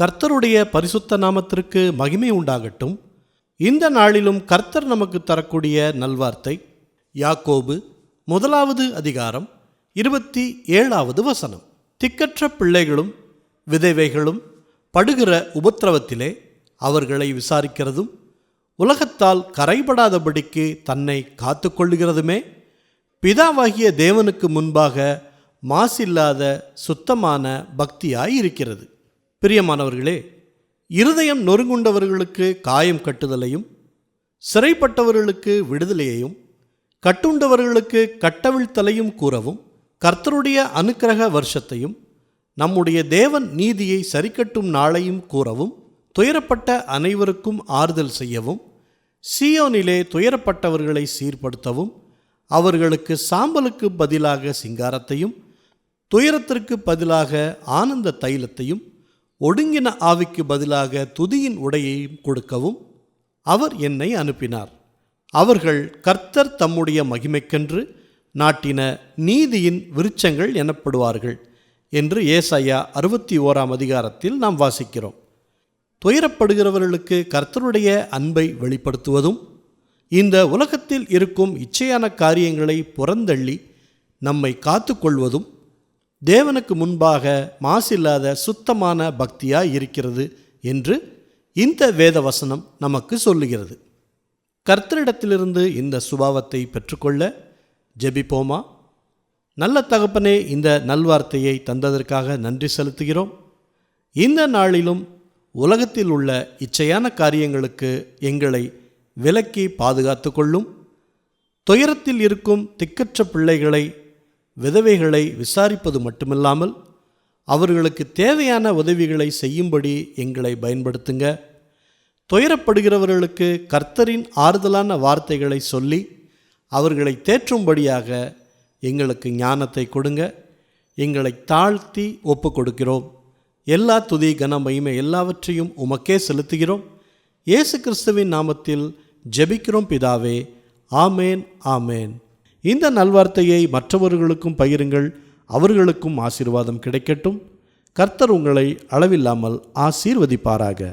கர்த்தருடைய பரிசுத்த நாமத்திற்கு மகிமை உண்டாகட்டும். இந்த நாளிலும் கர்த்தர் நமக்கு தரக்கூடிய நல்வார்த்தை யாக்கோபு 1 அதிகாரம் 27வது வசனம். திக்கற்ற பிள்ளைகளும் விதவைகளும் படுகிற உபத்திரவத்திலே அவர்களை விசாரிக்கிறதும் உலகத்தால் கரைபடாதபடிக்கு தன்னை காத்து கொள்ளுகிறதுமே பிதாவாகிய தேவனுக்கு முன்பாக மாசில்லாத சுத்தமான பக்தியாய் இருக்கிறது. பிரியமானவர்களே, இருதயம் நொறுங்குண்டவர்களுக்கு காயம் கட்டுதலையும், சிறைப்பட்டவர்களுக்கு விடுதலையையும், கட்டுண்டவர்களுக்கு கட்டவிழ்த்தலையும் கூறவும், கர்த்தருடைய அனுக்கிரக வருஷத்தையும் நம்முடைய தேவன் நீதியை சரிக்கட்டும் நாளையும் கூறவும், துயரப்பட்ட அனைவருக்கும் ஆறுதல் செய்யவும், சீயோனிலே துயரப்பட்டவர்களை சீர்படுத்தவும், அவர்களுக்கு சாம்பலுக்கு பதிலாக சிங்காரத்தையும், துயரத்திற்கு பதிலாக ஆனந்த தைலத்தையும், ஒடுங்கின ஆவிக்கு பதிலாக துதியின் உடையையும் கொடுக்கவும் அவர் என்னை அனுப்பினார். அவர்கள் கர்த்தர் தம்முடைய மகிமைக்கென்று நாட்டின நீதியின் விருட்சங்கள் எனப்படுவார்கள் என்று ஏசாயா 61 அதிகாரத்தில் நாம் வாசிக்கிறோம். துயரப்படுகிறவர்களுக்கு கர்த்தருடைய அன்பை வெளிப்படுத்துவதும், இந்த உலகத்தில் இருக்கும் இச்சையான காரியங்களை புறந்தள்ளி நம்மை காத்து கொள்வதும் தேவனுக்கு முன்பாக மாசில்லாத சுத்தமான பக்தியாய் இருக்கிறது என்று இந்த வேத வசனம் நமக்கு சொல்லுகிறது. கர்த்தரிடத்திலிருந்து இந்த சுபாவத்தை பெற்றுக்கொள்ள ஜெபிப்போமா? நல்ல தகப்பனே, இந்த நல்வார்த்தையை தந்ததற்காக நன்றி செலுத்துகிறோம். இந்த நாளிலும் உலகத்தில் உள்ள இச்சையான காரியங்களுக்கு எங்களை விலக்கி பாதுகாத்து கொள்ளும். துயரத்தில் இருக்கும் திக்கற்ற பிள்ளைகளை, விதவைகளை விசாரிப்பது மட்டுமில்லாமல் அவர்களுக்கு தேவையான உதவிகளை செய்யும்படி எங்களை பயன்படுத்துங்க. துயரப்படுகிறவர்களுக்கு கர்த்தரின் ஆறுதலான வார்த்தைகளை சொல்லி அவர்களை தேற்றும்படியாக எங்களுக்கு ஞானத்தை கொடுங்க. எங்களை தாழ்த்தி ஒப்பு கொடுக்கிறோம். எல்லா துதி கன மகிமை எல்லாவற்றையும் உமக்கே செலுத்துகிறோம். இயேசு கிறிஸ்துவின் நாமத்தில் ஜெபிக்கிறோம் பிதாவே. ஆமேன், ஆமேன். இந்த நல்வார்த்தையை மற்றவர்களுக்கும் பகிருங்கள். அவர்களுக்கும் ஆசீர்வாதம் கிடைக்கட்டும். கர்த்தர் உங்களை அளவில்லாமல் ஆசீர்வதிப்பாராக.